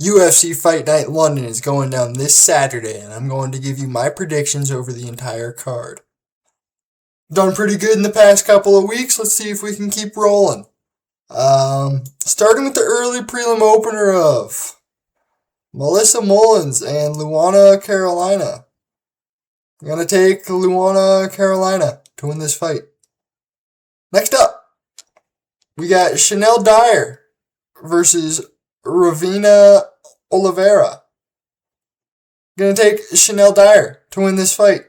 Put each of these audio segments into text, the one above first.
UFC Fight Night London is going down this Saturday, and I'm going to give you my predictions over the entire card. Done pretty good in the past couple of weeks. Let's see if we can keep rolling. Starting with the early prelim opener of Melissa Mullins and Luana Carolina. I'm going to take Luana Carolina to win this fight. Next up, we got Chanel Dyer versus Ravina Oliveira. Gonna take Chanel Dyer to win this fight.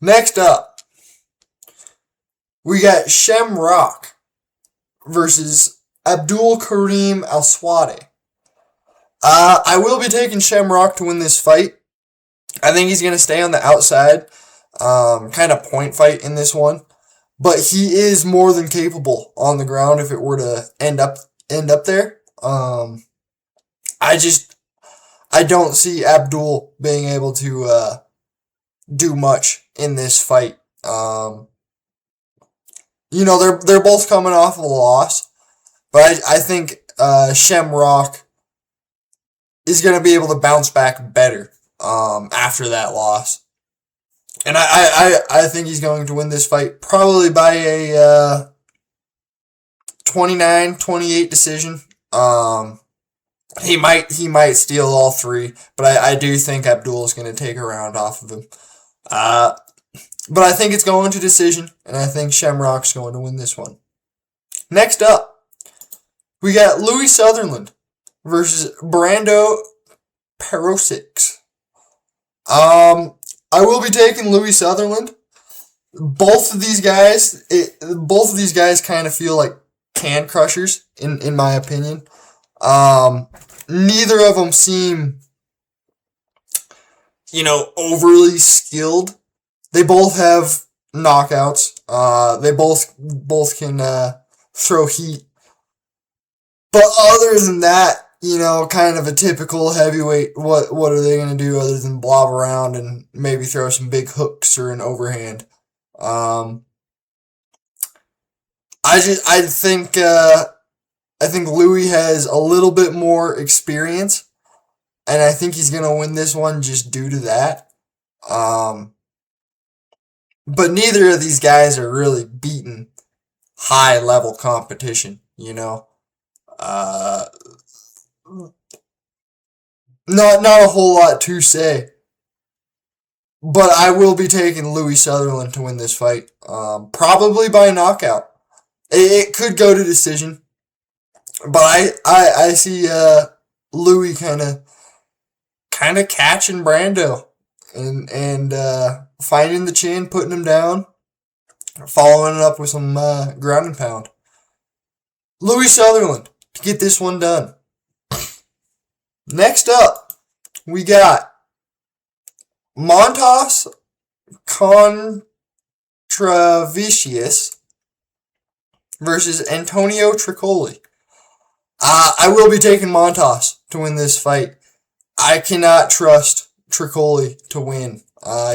Next up, we got Shem Rock versus Abdul Karim Al Swade. I will be taking Shem Rock to win this fight. I think he's gonna stay on the outside, kind of point fight in this one, but he is more than capable on the ground if it were to end up there. I don't see Abdul being able to do much in this fight. They're both coming off of a loss, but I think Shem Rock is going to be able to bounce back better after that loss. And I think he's going to win this fight probably by a 29-28 decision. He might steal all three, but I do think Abdul is going to take a round off of him. But I think it's going to decision, and I think Shamrock's going to win this one. Next up, we got Louis Sutherland versus Brando Perosic. I will be taking Louis Sutherland. Both of these guys kind of feel like can crushers in my opinion. Neither of them seem, overly skilled. They both have knockouts. They both can throw heat. But other than that, kind of a typical heavyweight. What are they gonna do other than blob around and maybe throw some big hooks or an overhand? I think Louis has a little bit more experience, and I think he's going to win this one just due to that. But neither of these guys are really beating high-level competition, Not a whole lot to say. But I will be taking Louis Sutherland to win this fight, probably by knockout. It could go to decision. But I see Louis kind of catching Brando and finding the chin, putting him down, following it up with some ground and pound. Louis Sutherland to get this one done. Next up, we got Montas Contravicius versus Antonio Tricoli. I will be taking Montas to win this fight. I cannot trust Tricoli to win.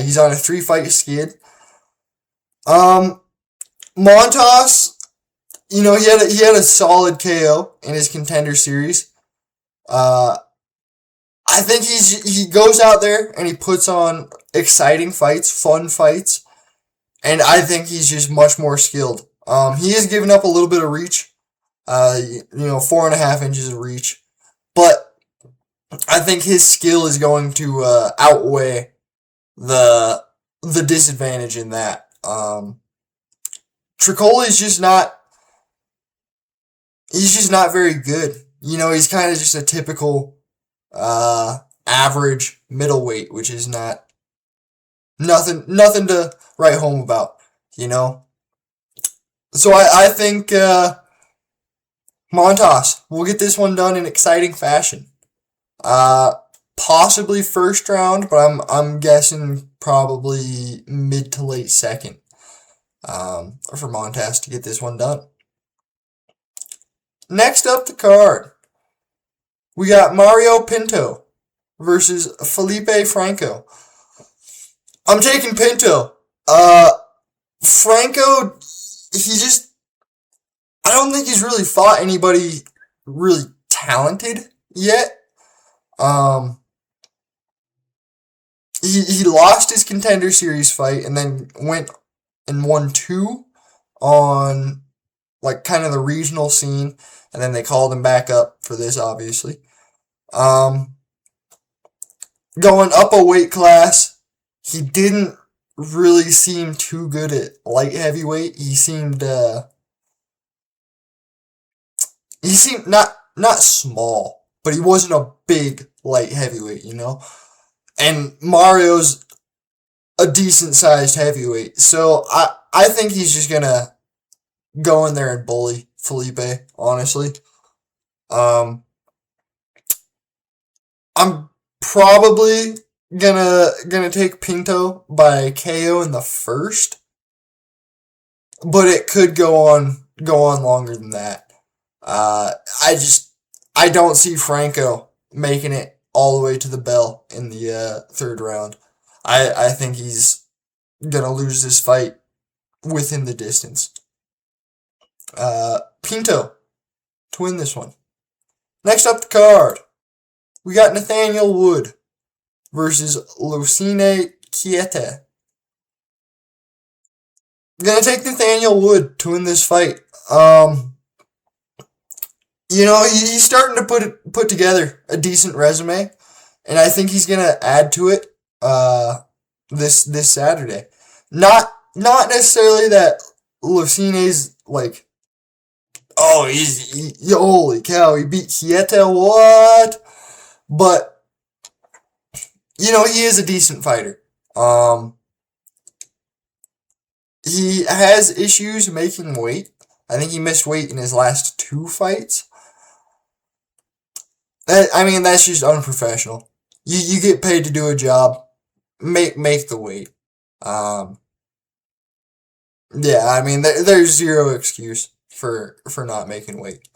He's on a 3-fight skid. Montas, he had a solid KO in his Contender Series. I think he goes out there and he puts on exciting fights, fun fights, and I think he's just much more skilled. He has given up a little bit of reach. 4.5 inches of reach. But I think his skill is going to outweigh the disadvantage in that. Tricoli is just not very good. He's kind of just a typical average middleweight, which is nothing to write home about, So I think Montas will get this one done in exciting fashion. Possibly first round, but I'm guessing probably mid to late second for Montas to get this one done. Next up the card, we got Mario Pinto versus Felipe Franco. I'm taking Pinto. Franco, I don't think he's really fought anybody really talented yet. Um, he lost his Contender Series fight and then went and won two on like kind of the regional scene, and then they called him back up for this, obviously. Um, Going up a weight class, he didn't really seem too good at light heavyweight. He seemed not small, but he wasn't a big light heavyweight, you know. And Mario's a decent sized heavyweight, so I think he's just gonna go in there and bully Felipe. Honestly, um, I'm probably gonna take Pinto by KO in the first, but it could go on longer than that. Uh, I just I don't see Franco making it all the way to the bell in the third round. I think he's gonna lose this fight within the distance. Pinto to win this one. Next up the card, we got Nathaniel Wood versus Lucine Chiete. Gonna take Nathaniel Wood to win this fight. He's starting to put together a decent resume, and I think he's gonna add to it this Saturday. Not necessarily that Lucine's like, oh, holy cow, he beat Chieta, what? But he is a decent fighter. He has issues making weight. I think he missed weight in his last two fights. That's just unprofessional. You get paid to do a job. Make the weight. Yeah, there's zero excuse for not making weight.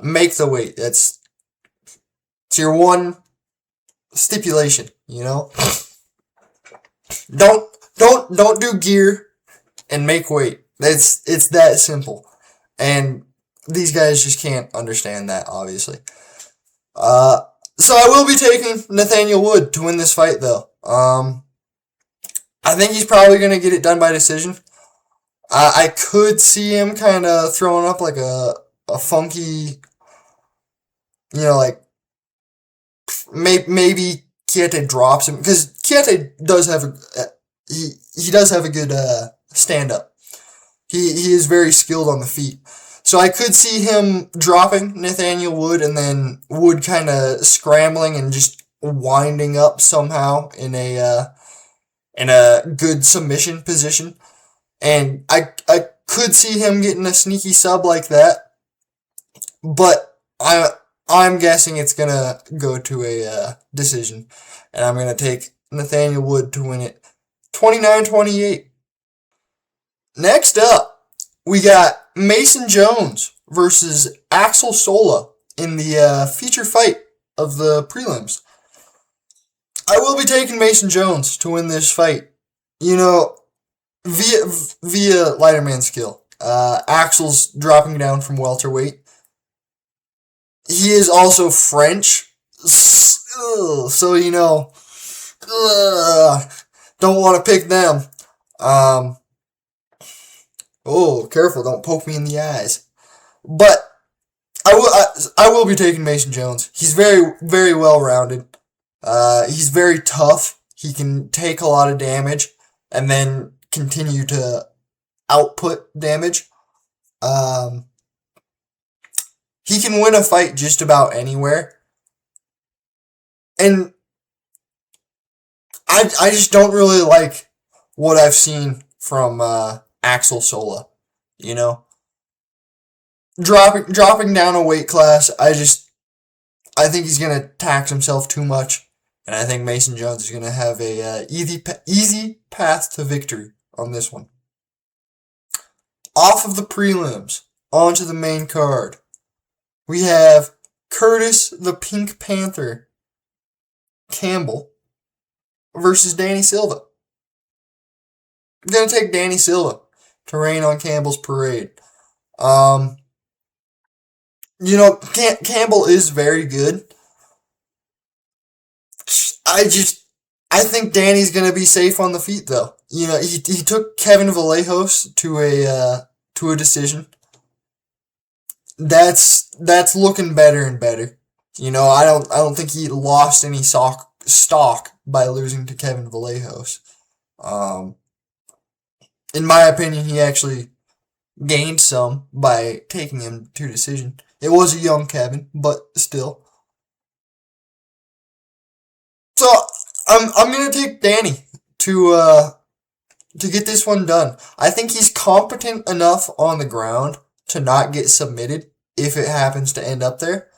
Make the weight. It's your one stipulation. Don't do gear and make weight. It's that simple, and these guys just can't understand that, obviously. So I will be taking Nathaniel Wood to win this fight, though. I think he's probably gonna get it done by decision. I could see him kind of throwing up like a funky, like maybe Chiete drops him, because Chiete does have he does have a good stand up. He is very skilled on the feet. So I could see him dropping Nathaniel Wood and then Wood kind of scrambling and just winding up somehow in a good submission position. And I could see him getting a sneaky sub like that. But I'm guessing it's going to go to a decision. And I'm going to take Nathaniel Wood to win it 29-28. Next up, we got Mason Jones versus Axel Sola in the feature fight of the prelims. I will be taking Mason Jones to win this fight. Via lighter man skill. Axel's dropping down from welterweight. He is also French, so don't want to pick them. Oh, careful! Don't poke me in the eyes. But I will be taking Mason Jones. He's very, very well rounded. He's very tough. He can take a lot of damage and then continue to output damage. He can win a fight just about anywhere. And I just don't really like what I've seen from Axel Sola. Dropping down a weight class, I think he's gonna tax himself too much, and I think Mason Jones is gonna have a easy path to victory on this one. Off of the prelims, onto the main card, we have Curtis the Pink Panther Campbell versus Danny Silva. I'm gonna take Danny Silva to rain on Campbell's parade. Campbell is very good. I just I think Danny's gonna be safe on the feet though. He took Kevin Vallejos to a decision. That's looking better and better. I don't think he lost any stock by losing to Kevin Vallejos. Um, in my opinion, he actually gained some by taking him to decision. It was a young Kevin, but still. So I'm gonna take Danny to get this one done. I think he's competent enough on the ground to not get submitted if it happens to end up there.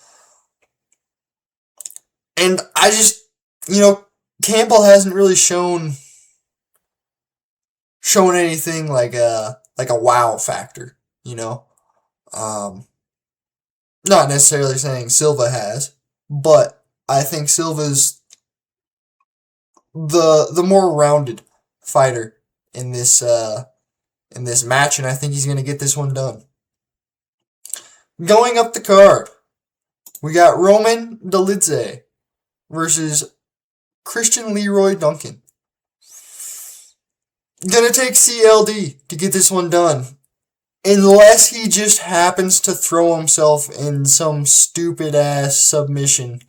And I just, Campbell hasn't really shown anything like a wow factor. Um, Not necessarily saying Silva has, but I think Silva's the more rounded fighter in this match, and I think he's gonna get this one done. Going up the card, we got Roman Dolidze versus Christian Leroy Duncan. Gonna take CLD to get this one done. Unless he just happens to throw himself in some stupid ass submission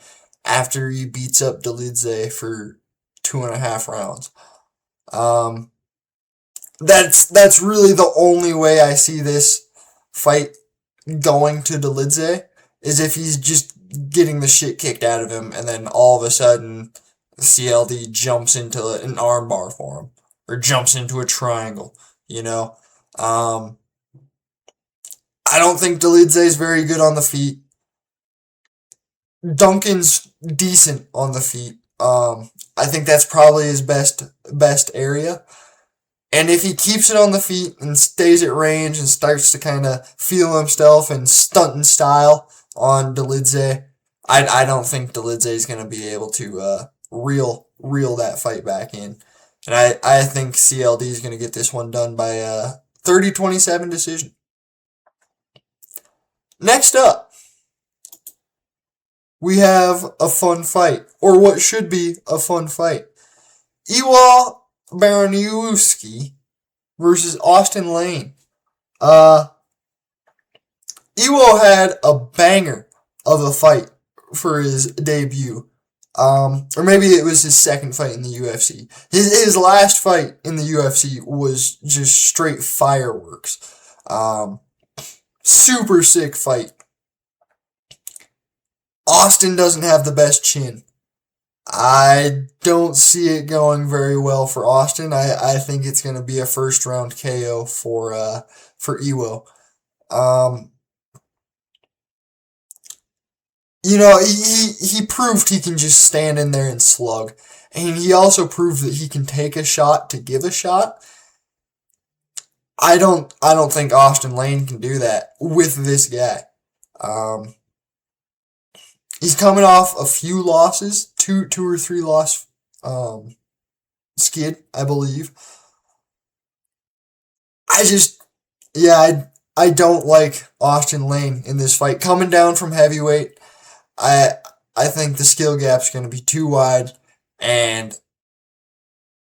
after he beats up Dolidze for 2.5 rounds. Um, that's really the only way I see this fight going to Dolidze is if he's just getting the shit kicked out of him and then all of a sudden CLD jumps into an armbar for him or jumps into a triangle, you know. I don't think Dolidze is very good on the feet. Duncan's decent on the feet. I think that's probably his best area. And if he keeps it on the feet and stays at range and starts to kind of feel himself and stunt in style on Dolidze, I don't think Dolidze is going to be able to reel that fight back in. And I think CLD is going to get this one done by a 30-27 decision. Next up, we have a fun fight, or what should be a fun fight. Iwa Baraniewski versus Austin Lane. Iwo had a banger of a fight for his debut. Or maybe it was his second fight in the UFC. His last fight in the UFC was just straight fireworks. Super sick fight. Austin doesn't have the best chin. I don't see it going very well for Austin. I think it's going to be a first round KO for Iwo. He proved he can just stand in there and slug. And he also proved that he can take a shot to give a shot. I don't think Austin Lane can do that with this guy. He's coming off a few losses, two or three loss skid, I believe. I don't like Austin Lane in this fight. Coming down from heavyweight, I think the skill gap's going to be too wide, and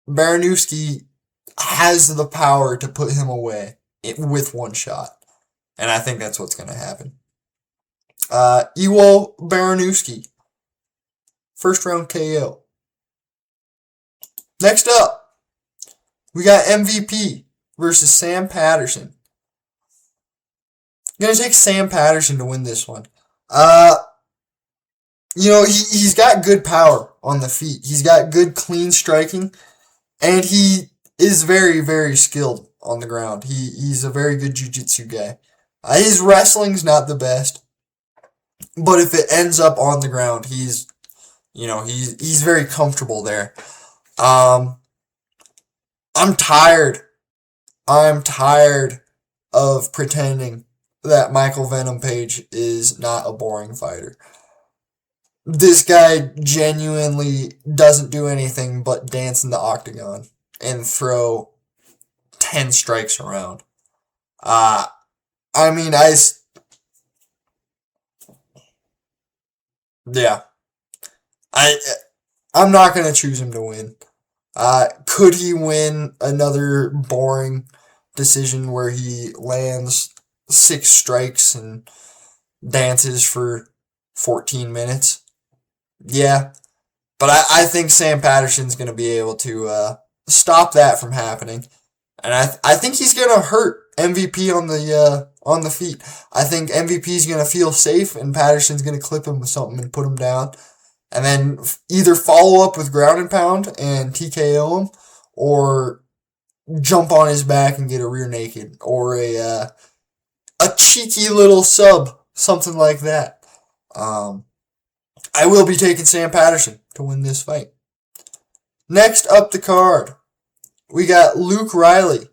Baraniewski has the power to put him away with one shot, and I think that's what's going to happen. Iwo Baraniewski, first round KO. Next up, we got MVP versus Sam Patterson. I'm going to take Sam Patterson to win this one. He's got good power on the feet. He's got good clean striking, and he is very, very skilled on the ground. He's a very good jiu-jitsu guy. His wrestling's not the best, but if it ends up on the ground, he's very comfortable there. I'm tired. I'm tired of pretending that Michael Venom Page is not a boring fighter. This guy genuinely doesn't do anything but dance in the octagon and throw 10 strikes around. Yeah, I I'm not gonna choose him to win. Could he win another boring decision where he lands 6 strikes and dances for 14 minutes? Yeah, but I think Sam Patterson's going to be able to stop that from happening, and I think he's going to hurt MVP on the feet. I think MVP's going to feel safe, and Patterson's going to clip him with something and put him down, and then either follow up with ground and pound and TKO him, or jump on his back and get a rear naked, or a cheeky little sub, something like that. Um, I will be taking Sam Patterson to win this fight. Next up the card, we got Luke Riley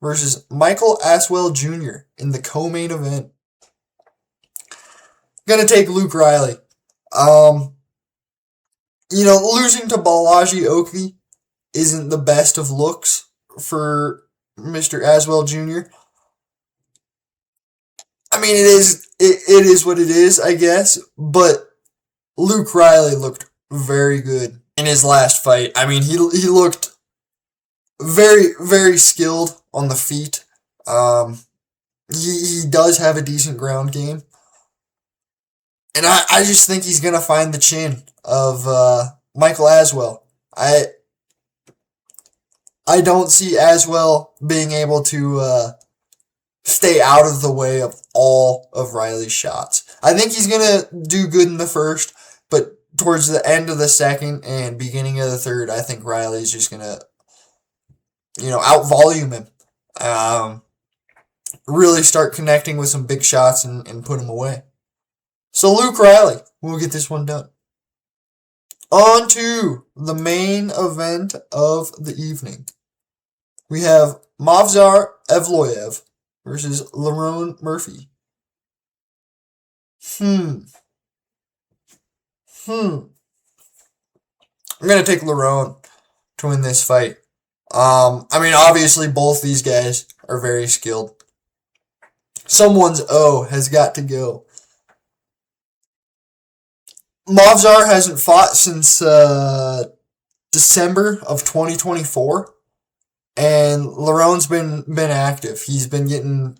versus Michael Aswell Jr. in the co-main event. Gonna take Luke Riley. Losing to Balaji Oakley isn't the best of looks for Mr. Aswell Jr. I mean, it is what it is, I guess, but Luke Riley looked very good in his last fight. I mean, he looked very, very skilled on the feet. He does have a decent ground game. And I just think he's going to find the chin of Michael Aswell. I don't see Aswell being able to stay out of the way of all of Riley's shots. I think he's going to do good in the first, but towards the end of the second and beginning of the third, I think Riley's just going to, out-volume him. Really start connecting with some big shots and put him away. So Luke Riley will get this one done. On to the main event of the evening. We have Movsar Evloev versus Lerone Murphy. I'm going to take Lerone to win this fight. Obviously both these guys are very skilled. Someone's O has got to go. Movsar hasn't fought since December of 2024, and Lerone's been active. He's been getting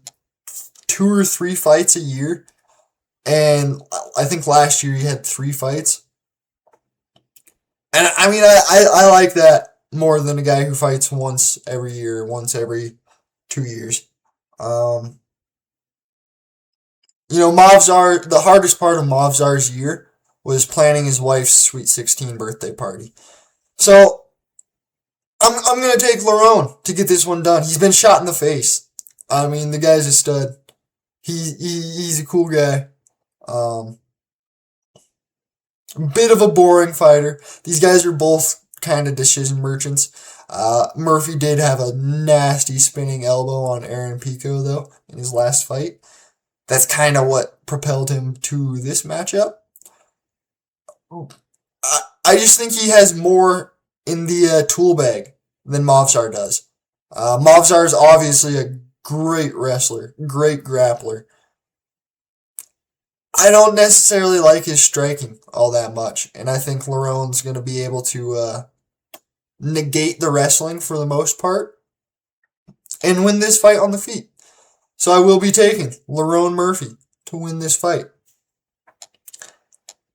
2 or 3 fights a year, and I think last year he had 3 fights. And I like that more than a guy who fights once every year, once every 2 years. Movsar, the hardest part of Movsar's year was planning his wife's Sweet 16 birthday party. So, I'm going to take Lerone to get this one done. He's been shot in the face. The guy's a stud. He's a cool guy. Bit of a boring fighter. These guys are both kind of decision merchants. Murphy did have a nasty spinning elbow on Aaron Pico, though, in his last fight. That's kind of what propelled him to this matchup. I just think he has more in the tool bag than Movsar does. Movsar is obviously a great wrestler, great grappler. I don't necessarily like his striking all that much, and I think Lerone's going to be able to negate the wrestling for the most part and win this fight on the feet. So I will be taking Lerone Murphy to win this fight.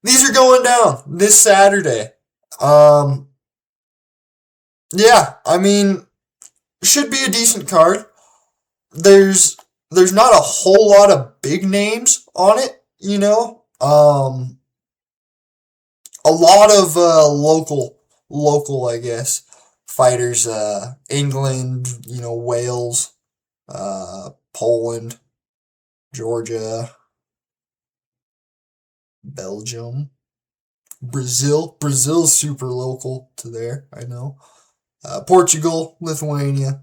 These are going down this Saturday. Should be a decent card. There's not a whole lot of big names on it, A lot of local, I guess, fighters. England, Wales, Poland, Georgia, Belgium, Brazil. Brazil's super local to there, I know. Portugal, Lithuania.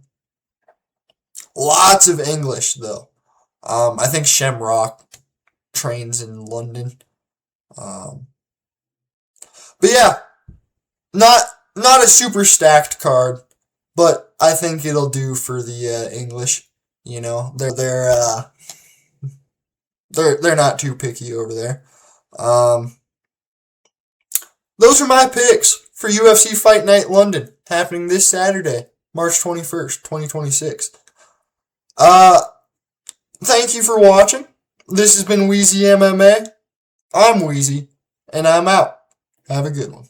Lots of English, though. I think Shamrock trains in London. But yeah, not a super stacked card, but I think it'll do for the English. They're not too picky over there. those are my picks for UFC Fight Night London, happening this Saturday, March 21st, 2026. Thank you for watching. This has been Wheezy MMA. I'm Wheezy, and I'm out. Have a good one.